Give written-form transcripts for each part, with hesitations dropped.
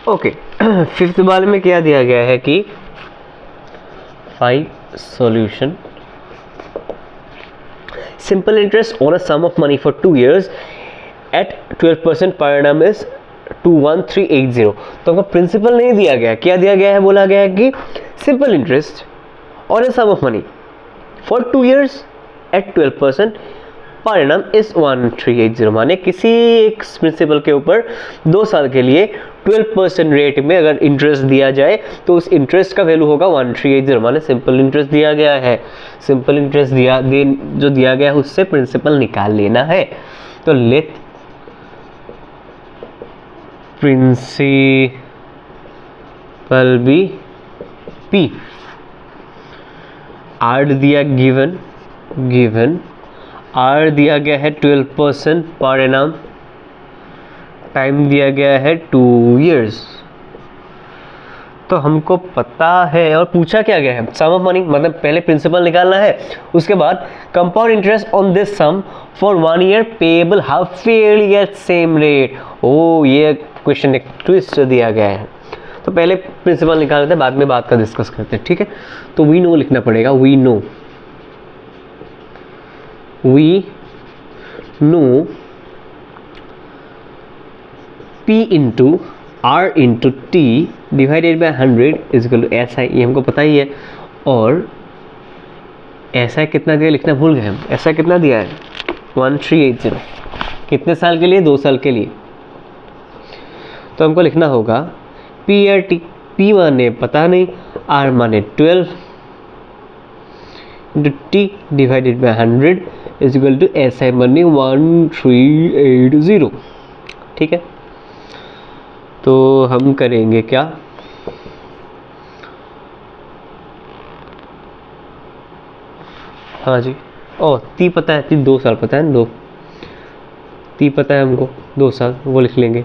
Okay, fifth वाले में क्या दिया गया है कि find solution simple interest on a sum of money for 2 years at 12% per annum is 21380। तो हमको प्रिंसिपल नहीं दिया गया, क्या दिया गया है, बोला गया है कि simple interest on a sum of money for 2 years at 12% per annum is 1380। माने किसी एक प्रिंसिपल के ऊपर 2 साल के लिए 12% रेट में अगर इंटरेस्ट दिया जाए तो उस इंटरेस्ट का वैल्यू होगा 1380। माने सिंपल इंटरेस्ट दिया गया है, सिंपल इंटरेस्ट जो दिया गया है उससे प्रिंसिपल निकाल लेना है। तो let principal be P, R दिया गिवन आर दिया गया है 12% पर एनम, टाइम दिया गया है 2 years। तो हमको पता है और पूछा क्या गया है, सम ऑफ मनी, मतलब पहले प्रिंसिपल निकालना है, उसके बाद compound interest on this sum for 1 year payable half yearly at same rate. Oh, ये क्वेश्चन एक ट्विस्ट दिया गया है। तो पहले प्रिंसिपल निकालते हैं, बाद में बात का डिस्कस करते हैं, ठीक है। तो वी नो लिखना पड़ेगा, we know P into R into T divided by 100 is equal to SI, ये हमको पता ही है। और SI कितना दिया लिखना भूल गए हम, SI कितना दिया है 1380, कितने साल के लिए, 2 साल के लिए। तो हमको लिखना होगा P R T, P माने पता नहीं, R माने 12 into T divided by 100 is equal to SI माने 1380, ठीक है। तो हम करेंगे क्या, हाँ जी, ती पता है, ती 2 साल पता है, 2 ती पता है हमको 2 साल, वो लिख लेंगे।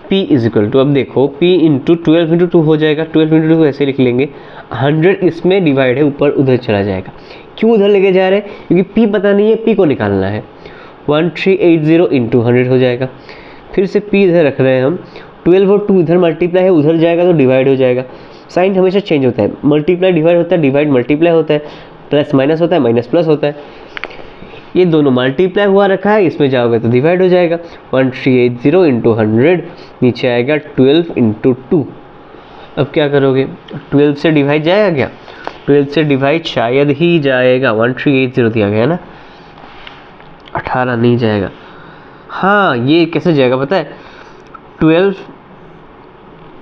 P इज इक्वल टू, अब देखो P इंटू 12 इंटू 2 हो जाएगा, 12 इंटू 2 ऐसे लिख लेंगे, 100 इसमें डिवाइड है, ऊपर उधर चला जाएगा। क्यों उधर लेके जा रहे हैं, क्योंकि P पता नहीं है, P को निकालना है। 1380 इंटू 100 हो जाएगा, फिर से P इधर रख रहे हैं हम, 12 और 2 इधर मल्टीप्लाई है, उधर जाएगा तो डिवाइड हो जाएगा। साइन हमेशा चेंज होता है, मल्टीप्लाई डिवाइड होता है, डिवाइड मल्टीप्लाई होता है, प्लस माइनस होता है, माइनस प्लस होता है। ये दोनों मल्टीप्लाई हुआ रखा है, इसमें जाओगे तो डिवाइड हो जाएगा। 1380 इंटू 100 नीचे आएगा 12 इंटू 2। अब क्या करोगे, 12 से डिवाइड जाएगा क्या, 12 से डिवाइड शायद ही जाएगा, 1380 दिया गया ना, 18 नहीं जाएगा। हाँ, ये कैसे जाएगा पता है, 12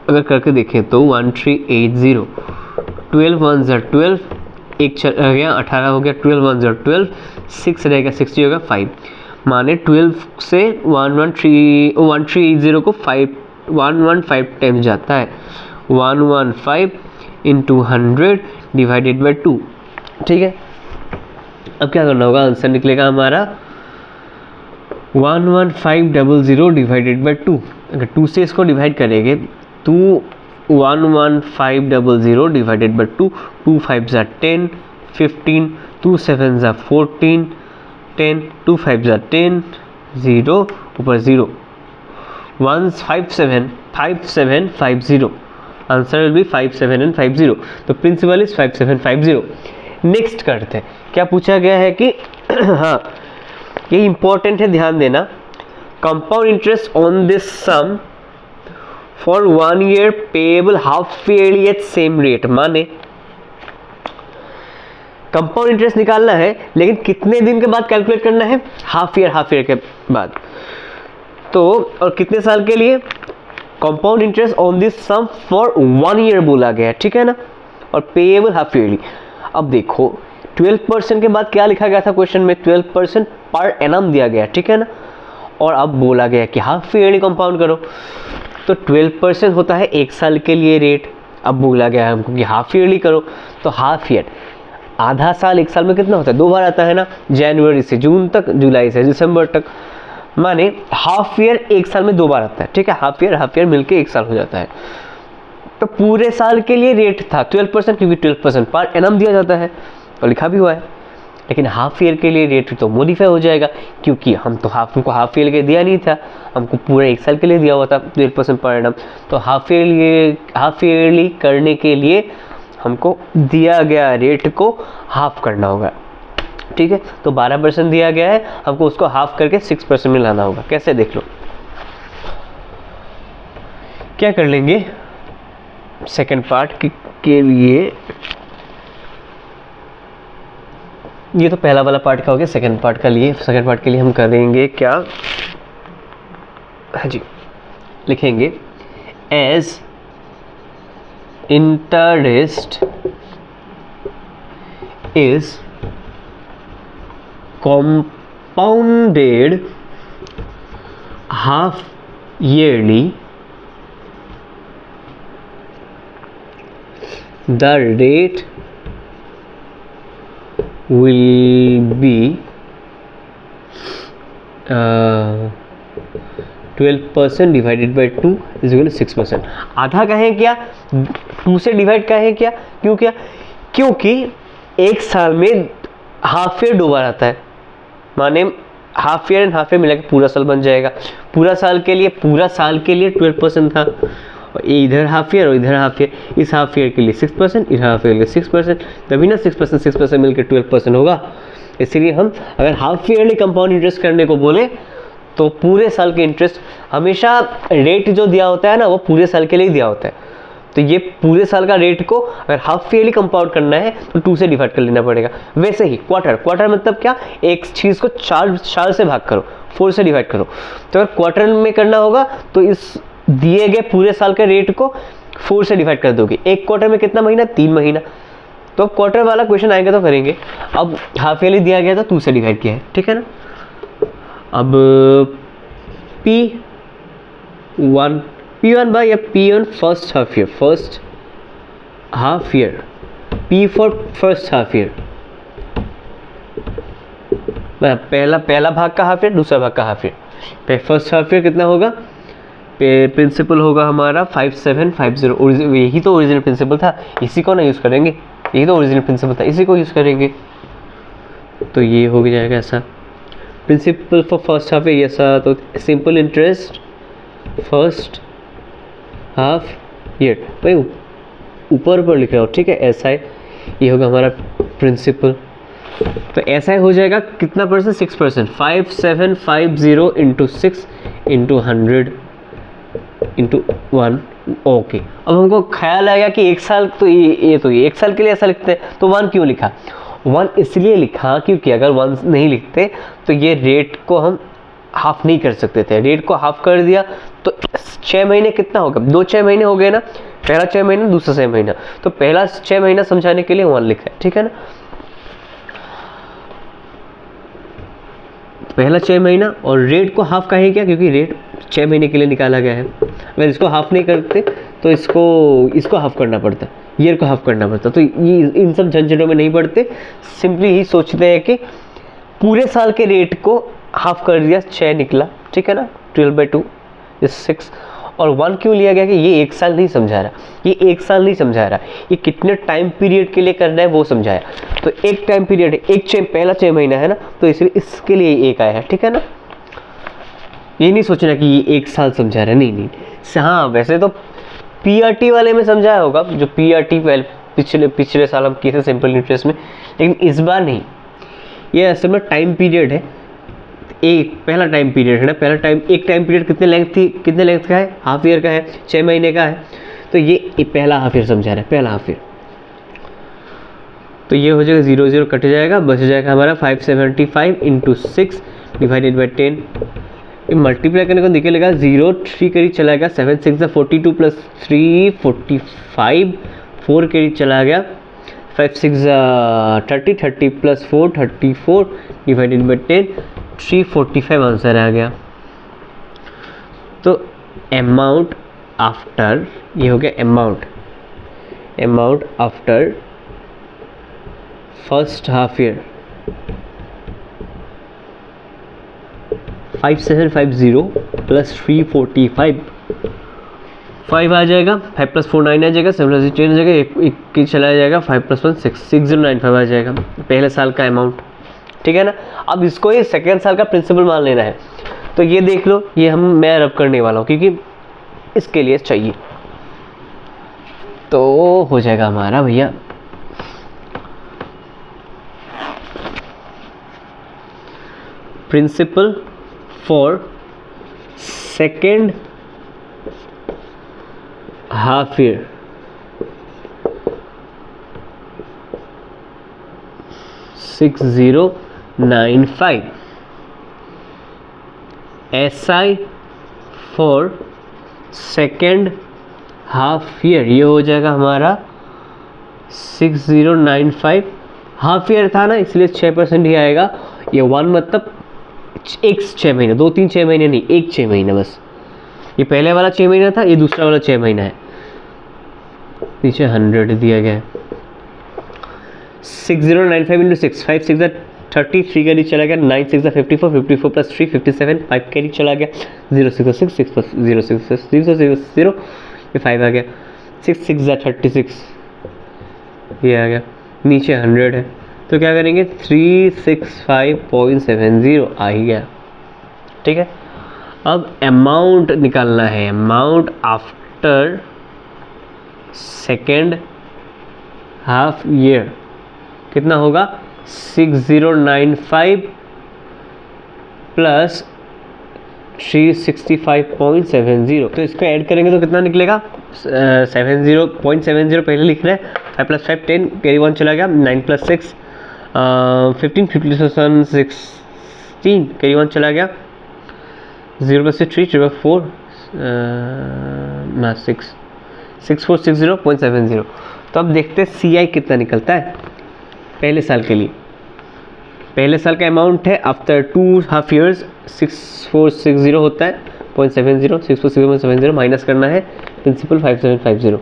अगर करके देखें तो 1380, 12 1 ज़ा 12, एक चल गया 18 हो गया, 12 1 ज़ा 12, 6 रहेगा 60 होगा 5, माने 12 से 1380 को 115 टाइम्स जाता है, 115 इंटू 100 डिवाइडेड बाई 2, ठीक है। अब क्या करना होगा, आंसर निकलेगा हमारा 11500 डिवाइडेड बाई 2। अगर 2 से इसको डिवाइड करेंगे तो 11500 डिवाइडेड बाई 2, 2 5 ज़ा 10, 15, 2 7 ज़ा 14, 10, 2 5 ज़ा 10, 0 ऊपर 0, 5750, आंसर विल बी 5750। तो प्रिंसिपल इज 5750। नेक्स्ट करते हैं, क्या पूछा गया है कि हाँ ये इंपॉर्टेंट है, ध्यान देना, compound interest on this sum for 1 year payable half yearly at same rate. माने कंपाउंड इंटरेस्ट निकालना है, लेकिन कितने दिन के बाद कैलकुलेट करना है, हाफ ईयर के बाद। तो और कितने साल के लिए, compound interest on this sum for 1 year बोला गया है, ठीक है ना, और पेएबल हाफ ईयरली। अब देखो 12% के बाद क्या लिखा गया था क्वेश्चन में, 12% पर एनम दिया गया, ठीक है ना, और अब बोला गया कि हाफ ईयरली कंपाउंड करो। तो 12% होता है 1 साल के लिए रेट, अब बोला गया है हमको कि हाफ ईयरली करो, तो हाफ ईयर, आधा साल 1 साल में कितना होता है, 2 बार आता है ना, जनवरी से जून तक, जुलाई से दिसंबर तक, माने हाफ ईयर 1 साल में 2 बार आता है, ठीक है, हाफ ईयर मिलके 1 साल हो जाता है। तो पूरे साल के लिए रेट था 12%, क्योंकि 12% पर एनम दिया जाता है और लिखा भी हुआ है। लेकिन हाफ ईयर के लिए रेट तो मॉडिफाई हो जाएगा, क्योंकि हमको हाफ ईयर के दिया नहीं था, हमको पूरा एक साल के लिए दिया हुआ था 12% पर एनम। तो हाफ ईयरली करने के लिए हमको दिया गया रेट को हाफ करना होगा, ठीक है। तो 12% दिया गया है, हमको उसको हाफ करके 6% में लाना होगा। कैसे, देख लो। क्या कर लेंगे, सेकेंड पार्ट के लिए, ये तो पहला वाला पार्ट का हो गया। सेकेंड पार्ट के लिए हम करेंगे क्या, हाँ जी, लिखेंगे as interest is compounded half yearly, the rate will be 12% divided by 2 is equal to 6%। आधा कहें क्या, 2 से डिवाइड कहें क्या, क्योंकि एक साल में हाफ ईयर 2 बार आता है, माने half year and half year मिला के पूरा साल बन जाएगा। पूरा साल के लिए 12% था, और इधर हाफ ईयर और इधर हाफ ईयर। इस हाफ ईयर के लिए 6%, इस हाफ ईयर के लिए 6%, तभी ना 6% मिलकर 12% होगा। इसलिए हम अगर हाफ ईयरली कंपाउंड इंटरेस्ट करने को बोले तो पूरे साल के इंटरेस्ट, हमेशा रेट जो दिया होता है ना वो पूरे साल के लिए दिया होता है। तो ये पूरे साल का रेट को अगर हाफ ईयरली कंपाउंड करना है तो 2 से डिवाइड कर लेना पड़ेगा। वैसे ही क्वार्टर मतलब क्या, एक चीज़ को 4 साल से भाग करो, 4 से डिवाइड करो। तो अगर क्वार्टर में करना होगा तो इस दिए गए पूरे साल के रेट को 4 से डिवाइड कर दोगे। एक क्वार्टर में कितना महीना, 3 महीना। तो क्वार्टर वाला क्वेश्चन आएगा तो करेंगे। अब हाफ ईयरली दिया गया तो 2 से डिवाइड किया है, ठीक है ना। अब P1 बाय या P1 first half year, P for first half year, पहला भाग का हाफ ईयर, दूसरा भाग का half year. First half year कितना होगा, प्रिंसिपल होगा हमारा 5750। यही तो ओरिजिनल प्रिंसिपल था, इसी को ना यूज़ करेंगे, यही तो ओरिजिनल प्रिंसिपल था, इसी को यूज़ करेंगे। तो ये हो जाएगा ऐसा, principal for first half year ऐसा। तो simple interest first half year, भाई ऊपर लिख रहा हो, ठीक है। SI ये होगा हमारा प्रिंसिपल। तो SI हो जाएगा कितना %, 6%। 5750 इंटू 6 इंटू 100 इंटू 1। ओके, अब हमको ख्याल आएगा कि एक साल तो ये तो एक साल के लिए ऐसा लिखते हैं, तो 1 क्यों लिखा। 1 इसलिए लिखा क्योंकि अगर 1 नहीं लिखते तो ये रेट को हम हाफ नहीं कर सकते थे। रेट को हाफ कर दिया तो 6 महीने कितना होगा, 6 महीने हो गए ना। पहला 6 महीना, दूसरा 6 महीना, तो पहला 6 महीना समझाने के लिए 1 लिखा है, ठीक है ना। पहला 6 महीना, और रेट को हाफ कहें क्या, क्योंकि रेट 6 महीने के लिए निकाला गया है। अगर इसको हाफ नहीं करते तो इसको हाफ करना पड़ता, ईयर को हाफ करना पड़ता। तो ये इन सब झंझटों में नहीं पड़ते, सिंपली ही सोचते हैं कि पूरे साल के रेट को हाफ कर दिया, 6 निकला, ठीक है ना। 12/2 इज 6। और 1 क्यों लिया गया कि ये एक साल नहीं समझा रहा, ये एक साल नहीं समझा रहा, ये कितने टाइम पीरियड के लिए करना है वो समझाया। तो एक टाइम पीरियड है, पहला 6 महीना है ना, तो इसलिए इसके लिए एक आया है, ठीक है ना। ये नहीं सोचना कि ये एक साल समझा रहा है, नहीं। हाँ, वैसे तो PRT वाले में समझाया होगा, जो PRT पिछले साल हम किए थे सिंपल इंटरेस्ट में, लेकिन इस बार नहीं। ये असल में टाइम पीरियड है, एक पहला टाइम पीरियड है ना। एक टाइम पीरियड कितने लेंथ का है, हाफ ईयर का है, 6 महीने का है। तो ये पहला हाफ ईयर समझा रहा है, पहला हाफ ईयर। तो ये हो जाएगा 0 0 कट जाएगा, बच जाएगा हमारा 575 इंटू 6 डिवाइडेड बाई 10। मल्टीप्लाई करने को निकलेगा 0 3 करीब चला गया, 7 6 42 प्लस 3 45, 4 करीब चला गया, 5 6 30 30 प्लस 4 34 डिवाइडेड बाई 10, 345 आंसर आ गया। तो अमाउंट आफ्टर, ये हो गया amount after first half year 5750 plus 345, 5 आ जाएगा, 5 प्लस 4 9 आ जाएगा, 7 प्लस 10 आ जाएगा, एक चला जाएगा, 5 प्लस 1 6 6095 आ जाएगा पहले साल का अमाउंट। ठीक है ना। अब इसको ये सेकेंड साल का प्रिंसिपल मान लेना है, तो ये देख लो, ये मैं रब करने वाला हूँ क्योंकि इसके लिए चाहिए, तो हो जाएगा हमारा भैया principal for second half year $6095, SI for second half year, ये हो जाएगा हमारा 6095, हाफ ईयर था ना इसलिए 6% ही आएगा। ये 1 मतलब एक 6 महीना, 2 3 6 महीने नहीं, एक 6 महीना बस। ये पहले वाला 6 महीना था, ये दूसरा वाला 6 महीना है। नीचे 100 दिया गया है। 6095 इंटू 6, 5 6 30, 3 कैरी चला गया, 9 6 54, 54 प्लस 3 57, 5 कैरी चला गया, 0 6 6 6 प्लस 0 6 6 0, ये 5 आ गया, 6 6 36, ये आ गया, नीचे 100 है, तो क्या करेंगे 365.70 आ ही गया, ठीक है। अब अमाउंट निकालना है, amount after second half year कितना होगा 6095 प्लस 365.70, तो इसको ऐड करेंगे तो कितना निकलेगा 70.70 पहले लिखना है, 5 प्लस 5 10, कैरी 1 चला गया, 9 प्लस 6 15, 50 16, कैरी 1 चला गया, 0 प्लस 3 4 ना 6460.70। तो अब देखते हैं CI कितना निकलता है पहले साल के लिए। पहले साल का अमाउंट है आफ्टर 2 हाफ ईयर्स 6460 होता है 0.70, 6460.70 माइनस करना है प्रिंसिपल 5750,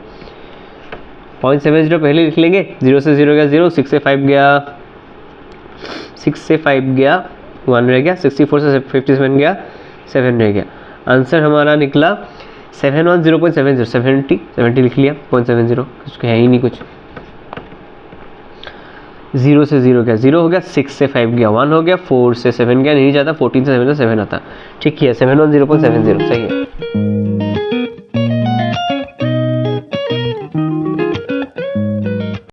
0.70 पहले लिख लेंगे, 0 से 0 गया 0, 6 से 5 गया 1 रह गया, 64 से 57 गया 7 रह गया, आंसर हमारा निकला 710.70, 70 लिख लिया, 0.70 कुछ है ही नहीं कुछ। 0 से 0 गया 0 हो गया, 6 से 5 गया 1 हो गया, 4 से 7 गया नहीं जाता, 14 से 7 आता, ठीक है 710.70 सही है।